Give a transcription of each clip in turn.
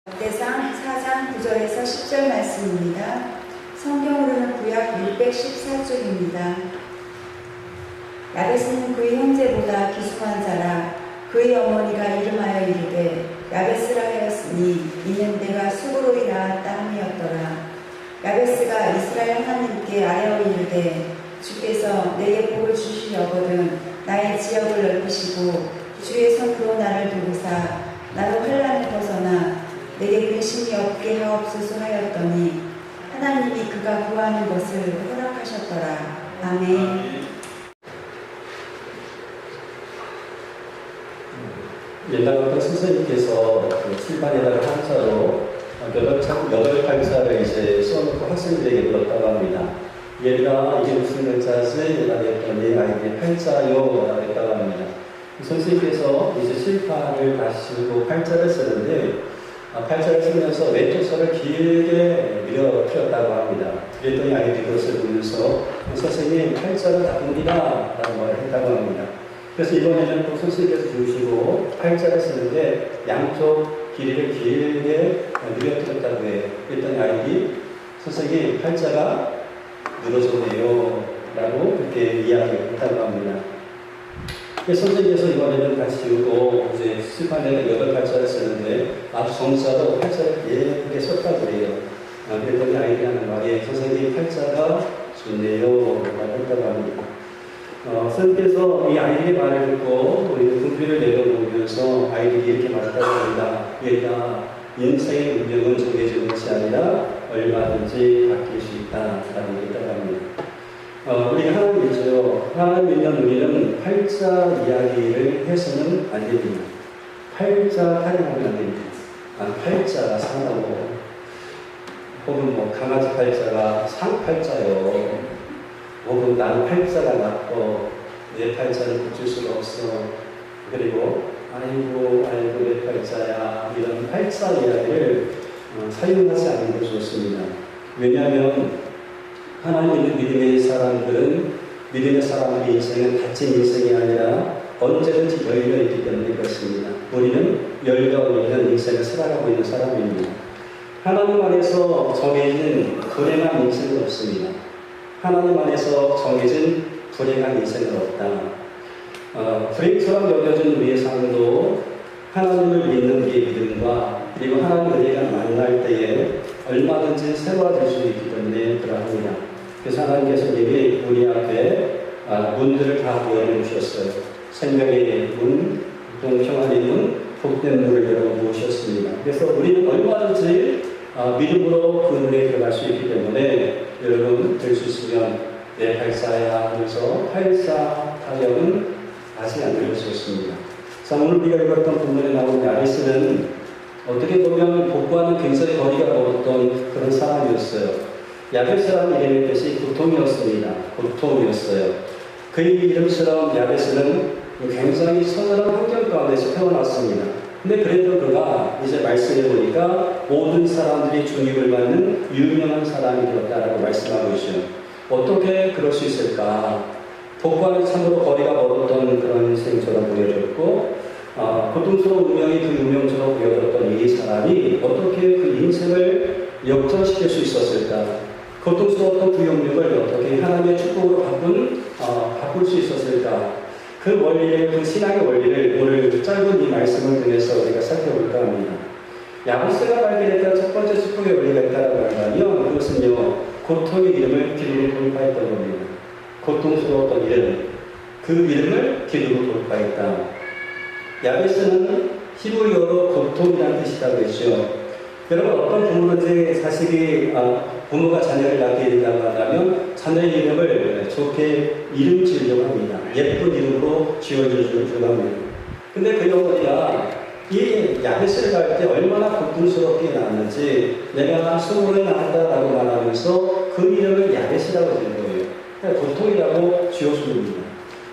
역대상 4장 9절에서 10절 말씀입니다. 성경으로는 구약 614쪽입니다. 야베스는 그의 형제보다 기숙한 자라. 그의 어머니가 이름하여 이르되 야베스라 하였으니 이는 내가 수고로 낳았다 함이었더라. 야베스가 이스라엘 하나님께 아뢰어 이르되 주께서 내게 복을 주시려거든 나의 지역을 넓히시고 주의 손으로 나를 도우사 나로 환난을 벗어나 내게 근심이 없게 하옵소서 하였더니 하나님이 그가 구하는 것을 허락하셨더라. 아멘. 옛날 어떤 선생님께서 칠판에다가 한자로 8팔자를 이제 써놓고 학생들에게 물었다고 합니다. 얘들아 이게 무슨 글자지? 라고 했더니 이게 팔자요 라고 했다고 합니다. 선생님께서 이제 칠판을 가지고 팔자를 쓰는데 팔자를 쓰면서 왼쪽 손을 길게 밀어뜨렸다고 합니다. 그랬더니 아이들이 그것을 보면서 선생님 팔자가 나쁩니다 라고 말을 했다고 합니다. 그래서 이번에는 또 선생님께서 주시고 팔자를 쓰는데 양쪽 길이를 길게 밀어뜨렸다고 해요. 그랬더니 아이들이 선생님 팔자가 늘어졌네요 라고 그렇게 이야기했다고 합니다. 선생님께서 이번에는 다시 지우고 이제 칠판에는 8팔자를 쓰는데 정자도 팔자를 예쁘게 썼다고 그래요. 그랬더니 아이들이 하는 말이 선생님 팔자가 좋네요 라고 했다고 합니다. 선생님께서 이 아이들의 말을 듣고 우리 분필을 내려놓으면서 아이들이 이렇게 말했다고 합니다. 얘가 인생의 운명은 정해지는 것이 아니라 얼마든지 바뀔 수 있다 라고 했다고 합니다. 우리가 하나님 믿죠. 하나님 믿는 우리는 팔자 이야기를 해서는 안 됩니다. 팔자 타령하면 안 됩니다. 팔자가 상하고 혹은 강아지 팔자가 상팔자요. 혹은 나는 팔자가 낮고 내 팔자는 고칠 수가 없어. 그리고 아이고 내 팔자야 이런 팔자 이야기를 사용하지 않는 게 좋습니다. 왜냐하면 하나님 믿는 믿음의 사람들은 믿음의 사람들의 인생은 닫힌 인생이 아니라 언제든지 열려있기 때문에 그렇습니다. 우리는 열려있는 인생을 살아가고 있는 사람입니다. 하나님 안에서 정해진 불행한 인생은 없습니다. 하나님 안에서 정해진 불행한 인생은 없다. 불행처럼 여겨진 우리의 삶도 하나님을 믿는 우리의 믿음과 그리고 하나님 은혜가 만날 때에 얼마든지 새로워질 수 있기 때문에 그러합니다. 그래서 하나님께서 이미 우리 앞에 문들을 다 열어놓으셨어요. 생명의 문, 평안의 문, 복된 문을 열어놓으셨습니다. 그래서 우리는 얼마든지 믿음으로 그 문에 들어갈 수 있기 때문에 여러분 될 수 있으면 내 팔자야 하면서 팔자 타령은 하지 않는 것이 좋습니다. 자, 오늘 우리가 읽었던 본문에 나온 야베스는 어떻게 보면 복과는 굉장히 거리가 멀었던 그런 사람이었어요. 야베스라는 이름의 뜻이 고통이었습니다. 고통이었어요. 그의 이름처럼 야베스는 굉장히 선한 환경 가운데서 태어났습니다. 근데 그래도 그가 이제 말씀해 보니까 모든 사람들이 주님을 받는 유명한 사람이 되었다라고 말씀하고 있어요. 어떻게 그럴 수 있을까? 복과는 참으로 거리가 멀었던 그런 인생처럼 보여졌고 고통스러운 운명이 그 운명처럼 보여졌던 이 사람이 어떻게 그 인생을 역전시킬 수 있었을까? 고통스러웠던 그 운명을 어떻게 하나님의 축복으로 바꿀 수 있었을까? 그 원리를, 그 신앙의 원리를 오늘 짧은 이 말씀을 통해서 우리가 살펴볼까 합니다. 야베스가 발견했던 첫 번째 축복의 원리가 있다고 한다면 그것은요, 고통의 이름을 기도로 돌파했던 겁니다. 고통스러웠던 이름, 그 이름을 기도로 돌파했다. 야베스는 히브리어로 고통이라는 뜻이라고 했죠. 여러분 어떤 부모는 사실이 부모가 자녀를 낳게 된다고 한다면 자녀의 이름을 좋게 이름 지으려고 합니다. 예쁜 이름으로 지어주려고 합니다. 근데 그 어머니가 이 야베스를 갈 때 얼마나 고통스럽게 낳았는지 내가 수고를 낳았다라고 말하면서 그 이름을 야베스라고 지은 거예요. 그러니까 고통이라고 지어줍니다.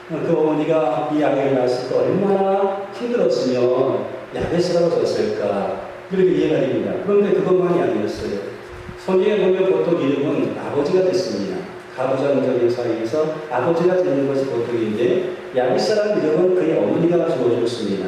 그 어머니가 이 아이를 낳았을 때 얼마나 힘들었으면 야베스라고 졌을까 그렇게 이해가 됩니다. 그런데 그것만이 아니었어요. 성경에 보면 보통 이름은 아버지가 됐습니다. 가부장적인 사이에서 아버지가 되는 것이 보통인데 야베스라는 이름은 그의 어머니가 지어줬습니다.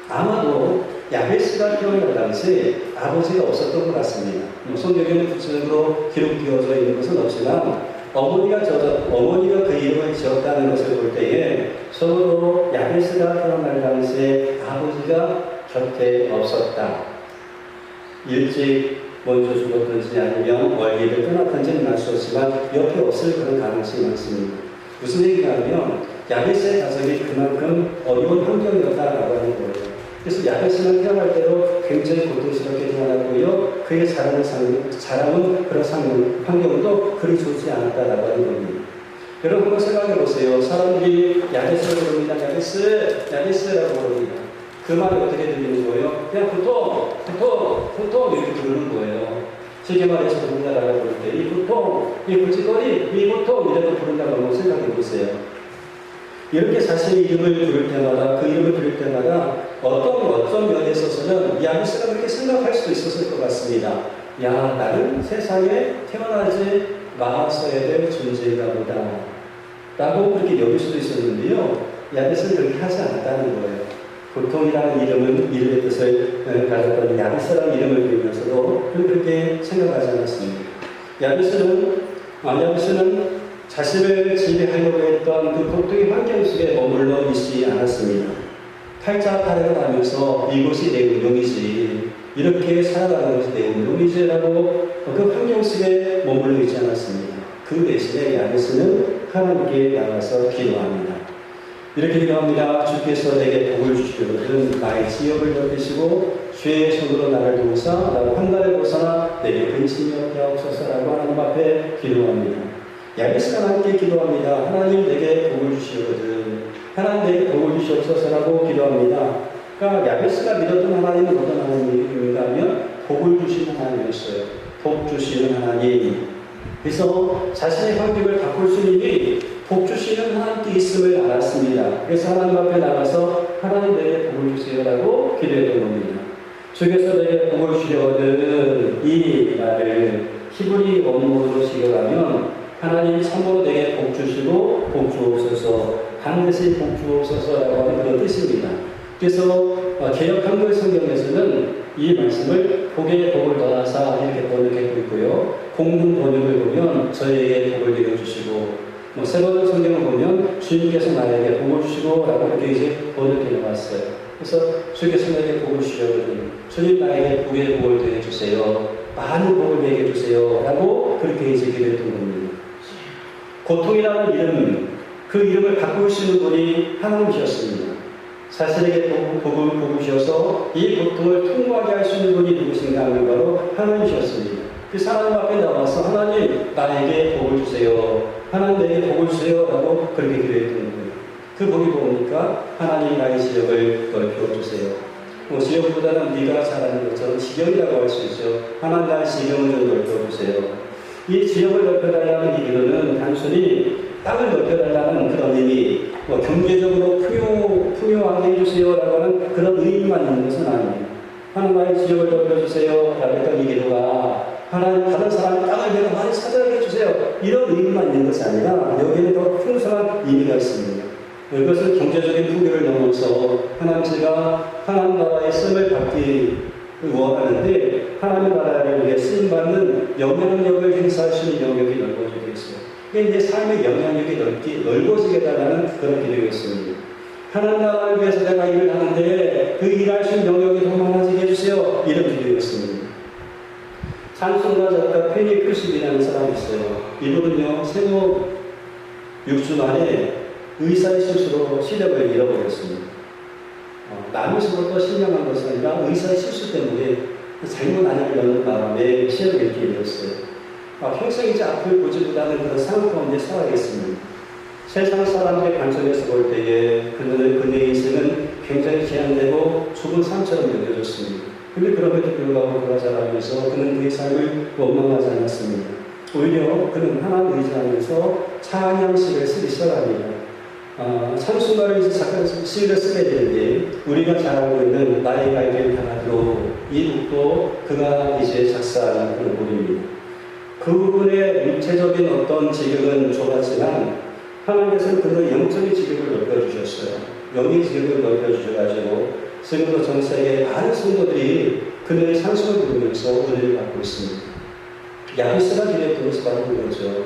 아마도 야베스가 태어날 당시 아버지가 없었던 것 같습니다. 성경에는 구체적으로 기록되어져 있는 것은 없지만 어머니가 그 이름을 지었다는 것을 볼 때에 서로 야베스가 태어날 당시에 아버지가 곁에 없었다. 일찍 먼저 죽었든지 아니면 멀리를 떠났든지는 알 수 없지만 옆에 없을 그런 가능성이 많습니다. 무슨 얘기가 하면 야베스의 가정이 그만큼 어려운 환경이었다라고 하는 거예요. 그래서 야베스는 태어날 때로 굉장히 고통스럽게 태어났고요. 그의 자라는 그런 환경도 그리 좋지 않았다라고 하는 겁니다. 여러분 한번 생각해 보세요. 사람들이 야베스를 부릅니다. 야베스라고 부릅니다. 그 말이 어떻게 들리는 거예요? 그냥 보통 이렇게 부르는 거예요. 세계 말에서 우리나라가 부를 때 이 보통, 이 불치거리, 이 보통 이라고 부른다고 한번 생각해 보세요. 이렇게 자신의 이름을 부를 때마다 그 이름을 부를 때마다 어떤 면에 있어서는 야베스가 그렇게 생각할 수도 있었을 것 같습니다. 야, 나는 세상에 태어나지 말았어야 될 존재인가 보다 라고 그렇게 여길 수도 있었는데요. 야베스는 그렇게 하지 않았다는 거예요. 보통이라는 이름의 뜻을 가졌던 야베스라는 이름을 부르면서도 그렇게 생각하지 않았습니다. 야베스는 자신을 지배하려고 했던 그 고통의 환경 속에 머물러 있지 않았습니다. 팔자 팔을 하면서 이곳이 내 운명이지, 이렇게 살아가는 것이 내 운명이지라고 그 환경 속에 머물러 있지 않았습니다. 그 대신에 야베스는 하나님께 나가서 기도합니다. 이렇게 기도합니다. 주께서 내게 복을 주시거든 나의 지역을 넓히시고 주의 손으로 나를 도우사 나를 환난에 벗어나 내게 근심이 없게 하옵소서라고 하나님 앞에 기도합니다. 야베스가 하나님께 기도합니다. 하나님 내게 복을 주시거든 하나님 내게 복을 주시옵소서라고 기도합니다. 그러니까 야베스가 믿었던 하나님은 어떤 하나님인가 하면 복을 주시는 하나님이었어요. 복 주시는 하나님. 그래서 자신의 환경을 바꿀 수 있는 일이 복 주시는 하나님께 있음을 알았습니다. 그래서 하나님 앞에 나가서 하나님 내게 복을 주세요라고 기도했던 겁니다. 주께서 내게 복을 주시거든 이 말을 히브리 원문으로 시각하면 하나님 참으로 내게 복 주시고 복 주옵소서 반드시 복 주옵소서라고 하는 그런 뜻입니다. 그래서 개역 한글 성경에서는 이 말씀을 복의 복을 떠나사 이렇게 번역하고 있고요. 공문 번역을 보면 저희에게 복을 내려주시고 새로운 성경을 보면 주님께서 나에게 복을 주시고 라고 이렇게 이제 번역해 나왔어요. 그래서 주께서 나에게 복을 주시거든 주님 나에게 복의 복을 내려주세요. 많은 복을 내게 주세요 라고 그렇게 이제 기도했던 겁니다. 고통이라는 이름, 그 이름을 바꿀 수 있는 분이 하나님이셨습니다. 자신에게 복을 주셔서 이 고통을 통과하게 할 수 있는 분이 누구신가 하는 바로 하나님이셨습니다. 그 하나님 앞에 나와서 하나님 나에게 복을 주세요. 하나님 내게 복을 주세요 라고 그렇게 기도했던 거예요. 그 복이 뭡니까? 하나님 나의 지역을 넓혀주세요. 지역보다는 네가 잘하는 것처럼 지경이라고 할 수 있죠. 하나님 나의 지경을 좀 넓혀주세요. 이 지역을 넓혀달라는 이 기도는 단순히 땅을 넓혀달라는 그런 의미, 경제적으로 풍요하게 해주세요라고 하는 그런 의미만 있는 것은 아닙니다. 하나님 나의 지역을 넓혀주세요 라고 했던 이 기도가 하나님 다른 사람이 땅을 내가 많이 찾아가게 해주세요 이런 의미만 있는 것이 아니라 여기에는 더 풍성한 의미가 있습니다. 이것은 경제적인 풍요를 넘어서 하나님 제가 하나님 나라의 쓰임을 받기 원하는데 하나님 나라를 위해 쓰임받는 영향력을 행사할 수 있는 영역이 넓어지겠어요. 이게 이제 삶의 영향력이 넓어지게 달라는 그런 기도였습니다. 하나님 나라를 위해서 내가 일을 하는데 그 일할 수 있는 영역이 더 많아지게 해주세요. 이런 기도였습니다. 찬송가 작가 페니 큐십이라는 사람이 있어요. 이분은요, 생후 6주 만에 의사의 실수로 시력을 잃어버렸습니다. 남에서부터 신령한 것이 아니라 의사의 실수 때문에 잘못 안을 여는 마음에 시력을 잃게 되었어요. 평생 이제 앞을 보지보다는 그런 상황 가운데 살아야겠습니다. 세상 사람들의 관점에서 볼 때에 그의 인생은 굉장히 제한되고 좁은 삶처럼 여겨졌습니다. 그런데 그럼에도 불구하고 그가 자라면서 그는 그의 삶을 원망하지 않았습니다. 오히려 그는 하나님을 의지하면서 찬양시를 쓰기 시작합니다. 찬송가를 이제 잠깐 시를 쓰게 되는데 우리가 잘 알고 있는 나의 갈길 다가도 이 곡도 그가 이제 작사한 그런 곡입니다. 그분의 육체적인 어떤 지경은 좁았지만 하나님께서는 그의 영적인 지경을 넓혀주셨어요. 영의 지경을 넓혀주셔가지고 지금도 전 세계 많은 성도들이 그녀의 찬송을 부르면서 은혜를 받고 있습니다. 야베스가 기도했던 것이 바로 그거죠.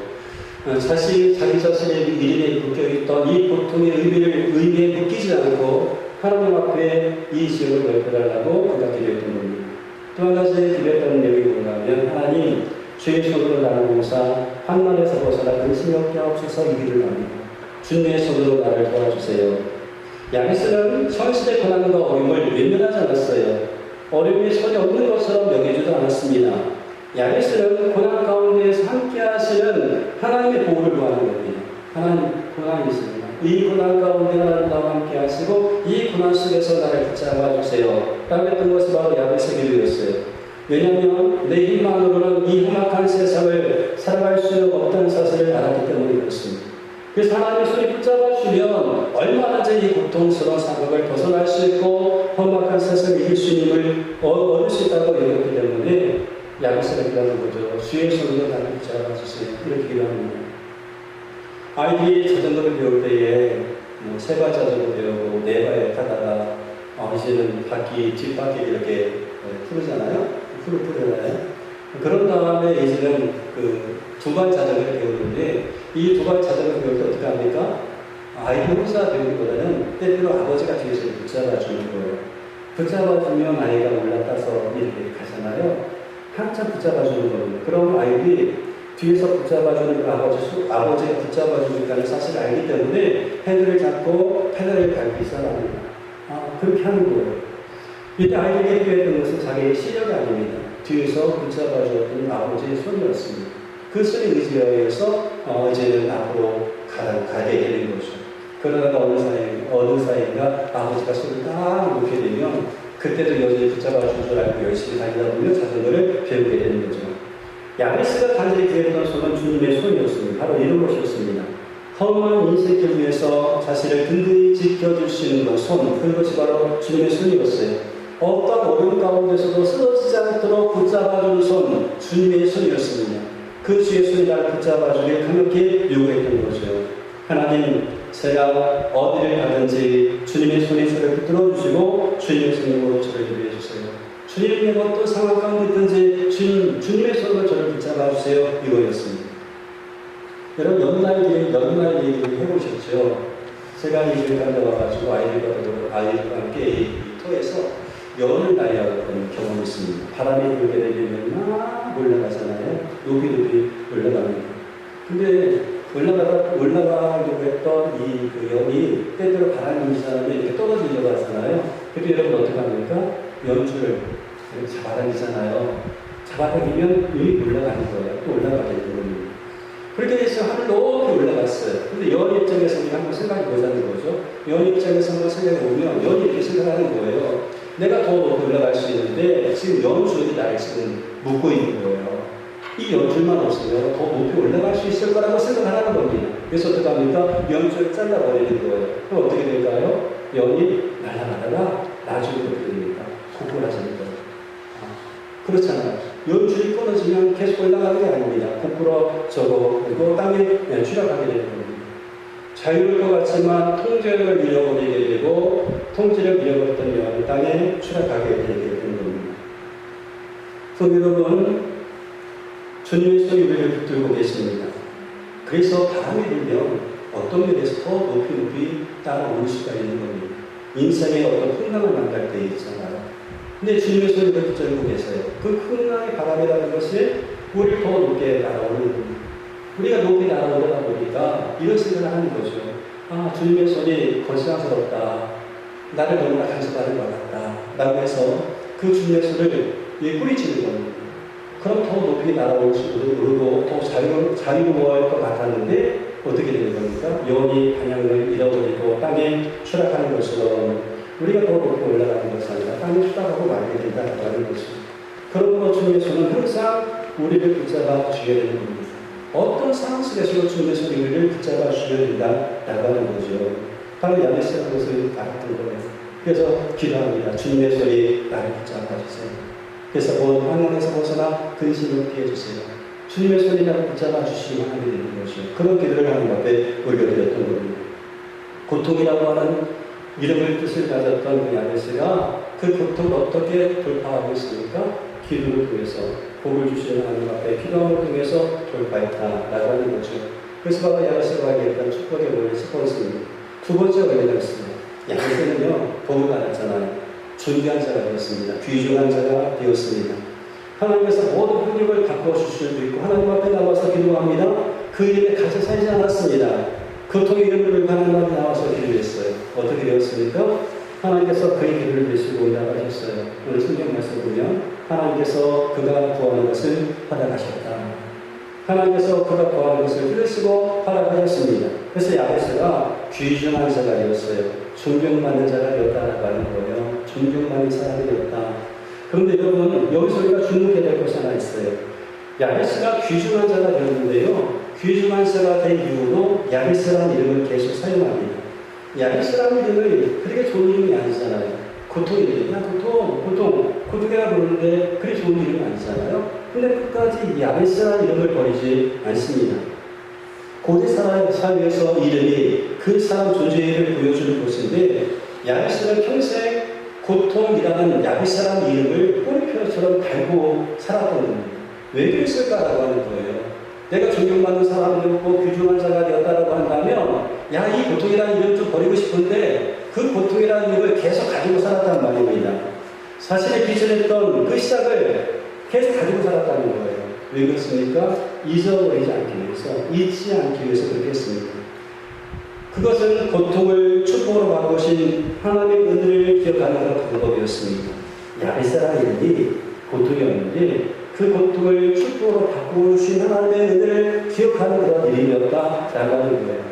자기 자신의 이름에 묶여있던 이 고통의 의미에 묶이지 않고 하나님 앞에 이 지역을 넓혀달라고 그가 기도했던 겁니다. 또 한 가지 기도했던 내용이 뭔가 하면 하나님 주의 손으로 나를 봉사 환난에서 벗어나 근심이 없게 하옵소서 이 길을 갑니다. 주님의 손으로 나를 도와주세요. 야베스는 현실의 고난과 어려움을 외면하지 않았어요. 어려움이 전혀 없는 것처럼 여기지도 않았습니다. 야베스는 고난 가운데에서 함께 하시는 하나님의 보호를 구하는 겁니다. 하나님, 고난이 있습니다. 이 고난 가운데 하나님 나와 함께 하시고 이 고난 속에서 나를 붙잡아 주세요. 라고 했던 것이 바로 야베스의 기도였어요. 왜냐하면 내 힘만으로는 이 험악한 세상을 살아갈 수 없다는 사실을 알았기 때문에 그렇습니다. 그래서 하나님의 손이 붙잡아 주면 얼마든지 이 고통스러운 상황을 벗어날 수 있고 험악한 세상을 이길 수 있는 힘을 얻을 수 있다고 여겼기 때문에 야베스가 기도하는 거죠. 주의 손으로 나를 붙잡아 주세요. 이렇게 기도합니다. 아이들이 자전거를 배울 때에 세발 자전거 배우고 네발 타다가 이제는 뒷바퀴 이렇게 풀잖아요. 그런 다음에 이제는 그 두발 자전거를 배우는데 이 두발 자전거 배울 때 어떻게 합니까? 아이들 혼자 배우기보다는 때때로 아버지가 뒤에서 붙잡아주는 거예요. 붙잡아주면 아이가 올라타서 이렇게 가잖아요. 한참 붙잡아주는 겁니다. 그럼 아이들이 뒤에서 붙잡아주는 그 아버지가 붙잡아주니까 사실 알기 때문에 핸들을 잡고 페달을 밟기 시작합니다. 그렇게 하는 거예요. 이때 아이들이 필요했던 것은 자기의 시력이 아닙니다. 뒤에서 붙잡아주었던 아버지의 손이었습니다. 그 손에 의지하여서 이제는 앞으로 가게 되는 거죠. 그러다가 어느 사이인가 아버지가 손을 딱 놓게 되면 그때도 여전히 붙잡아준 줄 알고 열심히 다니다 보면 자전거를 배우게 되는 거죠. 야베스가 간절히 기도했던 손은 주님의 손이었습니다. 바로 이런 것이었습니다. 험한 인생길 위해서 자신을 든든히 지켜줄 수 있는 것, 손, 그것이 바로 주님의 손이었어요. 어떤 어려움 가운데서도 쓰러지지 않도록 붙잡아주는 손, 주님의 손이었습니다. 그 주의 손이 나를 붙잡아주길 강력히 요구했던 거죠. 하나님, 제가 어디를 가든지 주님의 손이 저를 붙들어 주시고 주님의 손으로 저를 인도해 주세요. 주님의 어떤 상황 가운데 있든지 주님의 손으로 저를 붙잡아 주세요. 이거였습니다. 여러분 연말 얘기를 해보셨죠? 제가 이 교회 가운데 와가지고 아이들과 함께 이 터에서 연을 날려왔던 경험이 있습니다. 바람이 불게 되면 막 올라가잖아요. 높이 올라갑니다. 근데 올라가려고 했던 그 연이 때때로 바람이 불잖아요. 이렇게 떨어지려고 하잖아요. 그때 여러분 어떻게 합니까? 연줄을 잡아당기잖아요. 잡아당기면 여기 올라가는 거예요. 또 올라가게 되는 겁니다. 그렇게 해서 하늘 높이 올라갔어요. 근데 연 입장에서 우리가 한번 생각해 보자는 거죠. 연 입장에서 한번 생각해 보면 연이 이렇게 생각하는 거예요. 내가 더 높이 올라갈 수 있는데 지금 연줄이 나를 지금 묶고 있는 거예요. 이 연줄만 없으면 더 높이 올라갈 수 있을 거라고 생각하는 겁니다. 그래서 어떻게 합니까? 연줄을 잘라버리는 거예요. 그럼 어떻게 될까요? 연이 날아가다가 나중에 어떻게 됩니까? 고꾸라지는 거예요. 그렇잖아요. 연줄이 끊어지면 계속 올라가는 게 아닙니다. 고꾸라져고 그리고 땅에 추락하게 되는 겁니다. 자유로울 것 같지만 통제력을 잃어버리게 되고 통제력을 잃어버렸던 연이 땅에 추락하게 되게 되는 겁니다. 성도 여러분, 주님의 손이 우리를 붙들고 계십니다. 그래서 바람이 불면 어떤 면에서 더 높이 따라올 수가 있는 겁니다. 인생의 어떤 풍랑을 만날 때 있잖아요. 근데 주님의 손이 붙들고 계세요. 그 풍랑의 바람이라는 것이 우리를 더 높게 날아오는 겁니다. 우리가 높이 날아오다 보니까 이런 생각을 하는 거죠. 주님의 손이 거시장스럽다. 나를 너무나 간섭하는 것 같다. 라고 해서 그 주님의 손을 뿌리치는 겁니다. 그럼 더 높이 날아올 수도 모르고 더 자유로워할 것 같았는데 어떻게 되는 겁니까? 연이 방향을 잃어버리고 땅에 추락하는 것처럼 우리가 더 높이 올라가는 것이 아니라 땅에 추락하고 말게 된다고 하는 것입니다. 그러므로 주님의 손은 항상 우리를 붙잡아 주셔야 되는 겁니다. 어떤 상황 속에서도 주님의 손이 우리를 붙잡아 주셔야 된다라고 하는 거죠. 바로 야베스가 그것을 알았던 거예요. 그래서 기도합니다. 주님의 손이 나를 붙잡아 주세요. 그래서 환난에서 벗어나 근심을 피해 주세요. 주님의 손이 나를 붙잡아 주시기만 하게 되는 것이요. 그런 기도를 하나님 앞에 올려드렸던 겁니다. 고통이라고 하는 이름을 뜻을 가졌던 그 야베스가 그 고통을 어떻게 돌파하고 있습니까? 기도를 통해서, 복을 주시는 하나님 앞에 기도함을 통해서 돌파했다라고 하는 거죠. 그래서 바로 야베스가 얘기했던 축복의 원리 첫 번째입니다. 두 번째 원리가 있습니다. 야베스는요, 복을 받았잖아요. 존귀한 자가 되었습니다. 귀중한 자가 되었습니다. 하나님께서 모든 능력을 바꿔주실 수도 있고, 하나님 앞에 나와서 기도합니다. 그 이름에 갇혀 살지 않았습니다. 고통의 이름을 들고 하나님 앞에 나와서 기도했어요. 어떻게 되었습니까? 하나님께서 그의 기도를 들으시고 응답하셨어요. 오늘 성경 말씀 보면 하나님께서 그가 구하는 것을 허락하셨다. 하나님께서 그가 구하는 것을 들으시고 허락하셨습니다. 그래서 야베스가 귀중한 자가 되었어요. 존경받는 자가 되었다라고 하는 거예요. 존경받는 사람이 되었다. 그런데 여러분, 여기서 우리가 주목해야 될 것이 하나 있어요. 야베스가 귀중한 자가 되었는데요, 귀중한 자가 된 이후로 야베스라는 이름을 계속 사용합니다. 야베스라는 이름이 그렇게 좋은 이름이 아니잖아요. 고통이래요. 고통이라 부르는데 그리 좋은 이름이 아니잖아요. 근데 끝까지 야베스라는 이름을 버리지 않습니다. 고대 사회에서 이름이 그 사람 존재를 보여주는 것인데, 야베스는 평생 고통이라는 야베스라는 이름을 꼬리표처럼 달고 살았던 겁니다. 왜 그랬을까라고 하는 거예요. 내가 존경받는 사람이었고 귀중한 자가 되었다라고 한다면, 야, 이 고통이라는 이름을 좀 버리고 싶은데 그 고통이라는 이름을 계속 가지고 살았단 말입니다. 자신의 비전했던 그 시작을 계속 가지고 살았다는 거예요. 왜 그렇습니까? 잊어버리지 않기 위해서, 잊지 않기 위해서 그렇게 했습니다. 그것은 고통을 축복으로 바꾸신 하나님의 은혜를 기억하는 방법이었습니다. 야베스라는 이름이 고통이었는데 그 고통을 축복으로 바꾸신 하나님의 은혜를 기억하는 그런 이름이었다라고 하는 거예요.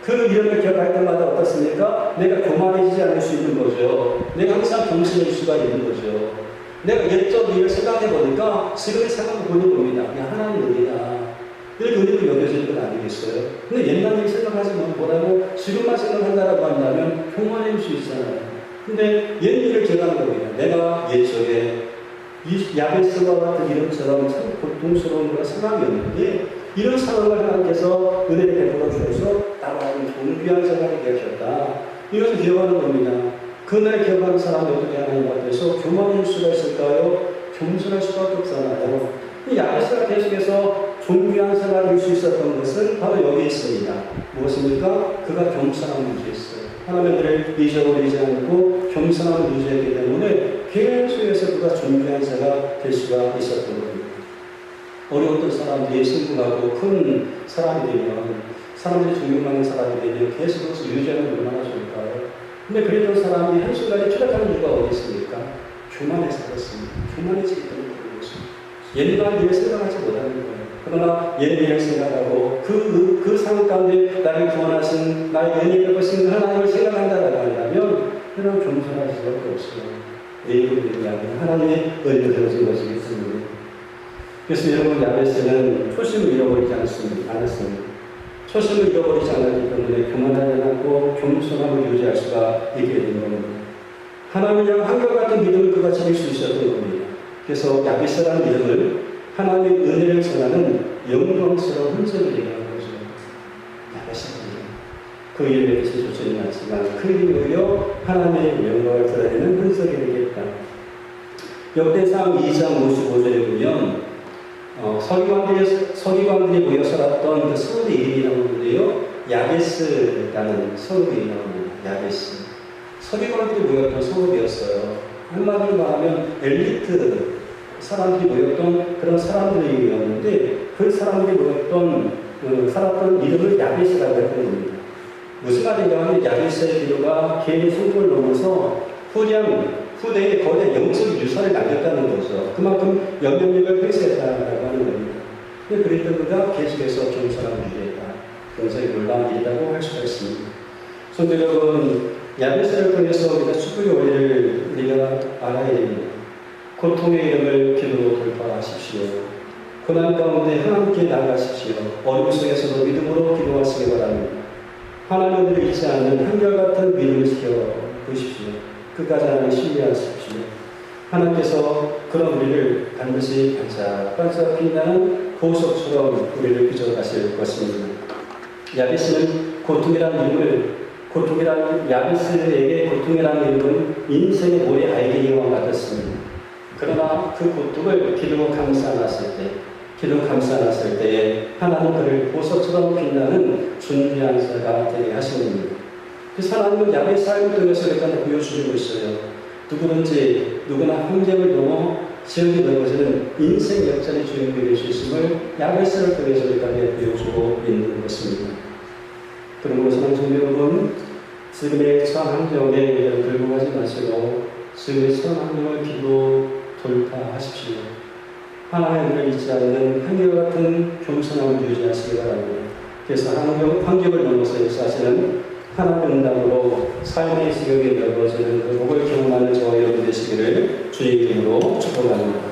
그 이름을 기억할 때마다 어떻습니까? 내가 교만해지지 않을 수 있는 거죠. 내가 항상 겸손해질 수가 있는 거죠. 내가 옛적 일을 생각해보니까 지금의 생각을 보니 봅니다. 그냥 하나님 은혜다. 이렇게 은혜로 여겨지는 건 아니겠어요? 근데 옛날 일 생각하지만 뭐라고 지금만 생각한다라고 한다면 교만해질 수 있잖아요. 근데 옛 일을 기억하는 겁니다. 내가 옛적에 이 야베스와 같은 이름처럼 참 고통스러운 그런 상황이었는데, 이런 상황을 하나님께서 은혜를 베풀어 주셔서 나와는 존귀한 생각이 되셨다. 이것을 기억하는 겁니다. 그날 기억하는 사람이 어떻게 하나님 앞에서 교만할 수가 있을까요? 겸손할 수밖에 없잖아요. 야베스가 계속해서 존귀한 생각을 할 수 있었던 것은 바로 여기에 있습니다. 무엇입니까? 그가 겸손함을 유지했어요. 하나님을 잊어버리지 않고 겸손함을 유지했기 때문에 계속해서 그가 존귀한 자가 될 수가 있었던 겁니다. 어려웠던 사람들이 승부하고 큰 사람이 되면, 사람들이 존경받는 사람이 되면 계속해서 유지하는 얼마나 좋을까요? 근데 그랬던 사람이 한순간에 추락하는 이유가 어디 있습니까? 교만해서 그렇습니다. 교만해지기 때문에 그런 것입니다. 옛날 일을 생각하지 못하는 거예요. 그러나 옛 일을 생각하고 그 상황 가운데 나를 구원하신, 나의 은혜를 베푸신 하나님을 생각한다라고 한다면 그런 겸손할 수밖에 없어요. 내 입을 얘기하면 하나님의 은혜를 주어진 것이기 때문에. 그래서 여러분, 야베스는 초심을 잃어버리지 않았습니다. 초심을 잃어버리지 않았기 때문에 교만하지 않고 겸손함을 유지할 수가 있게 된 겁니다. 하나님을 향한 한결같은 믿음을 그가 지닐 수 있었던 겁니다. 그래서 야베스라는 이름을 하나님의 은혜를 전하는 영광스러운 흔적을 얘기하는 거죠. 야베스입니다. 그 이름의 뜻이 좋지는 않지만 그 이름이 오히려 하나님의 영광을 드러내는 흔적이 되겠다. 역대상 2장 55절에 보면 서기관들이 모여 살았던 그 성읍의 이름이 나오는데요, 야베스라는 성읍이 나옵니다. 야베스. 서기관들이 모였던 성읍이었어요. 한마디로 말하면 엘리트 사람들이 모였던 그런 사람들의 이름이었는데, 그 사람들이 모였던 살았던 이름을 야베스라고 했던 겁니다. 무슨 말인가 하면 야베스의 기도가 개인의 성공을 넘어서 후대에 거대한 영적 유산을 남겼다는 거죠. 그만큼 영향력을 획세했다라고 하는 겁니다. 근데 그랬던 그가 계속해서 겸손함을 유지했다. 굉장히 놀라운 일이라고 할 수가 있습니다. 성도 여러분, 야베스를 통해서 우리가 축복의 원리를 우리가 알아야 됩니다. 고통의 이름을 기도로 돌파하십시오. 고난 가운데 하나님께 나아가십시오. 어려움 속에서도 믿음으로 기도하시기 바랍니다. 하나님을 잊지 않는 한결같은 믿음을 지켜보십시오. 끝까지 하나님을 신뢰하십시오. 하나님께서 그런 우리를 반드시 반짝반짝 빛나는 보석처럼 우리를 빚어가실 것입니다. 야베스는 고통이라는 이름을 고통이란 야베스에게 고통이라는 이름은 인생의 모래 알갱이와 같았습니다. 그러나 그 고통을 기르고 감싸놨을 때에 하나님 그를 보석처럼 빛나는 준비한 자가 되게 하십니다. 그래서 하나님은 야베스 삶을 통해서 일단 보여주고 있어요. 누구나 환경을 넘어 지역이 넓어지는 인생 역전의 주인공이 될 수 있음을 야베스를 통해서 일단 보여주고 있는 것입니다. 그런 것은 성도 여러분, 지금의 처한 환경에 굴복하지 마시고 지금의 처한 환경을 기도 돌파하십시오. 하나님을 잊지 않는 한결같은 겸손함을 유지하시기 바랍니다. 그래서 환경을 넘어서 역사하시는 하나님의 응답으로 삶의 지경이 넓어지는 그 복을 경험하는 저와 여러분 되시기를 주의 이름으로 축복합니다.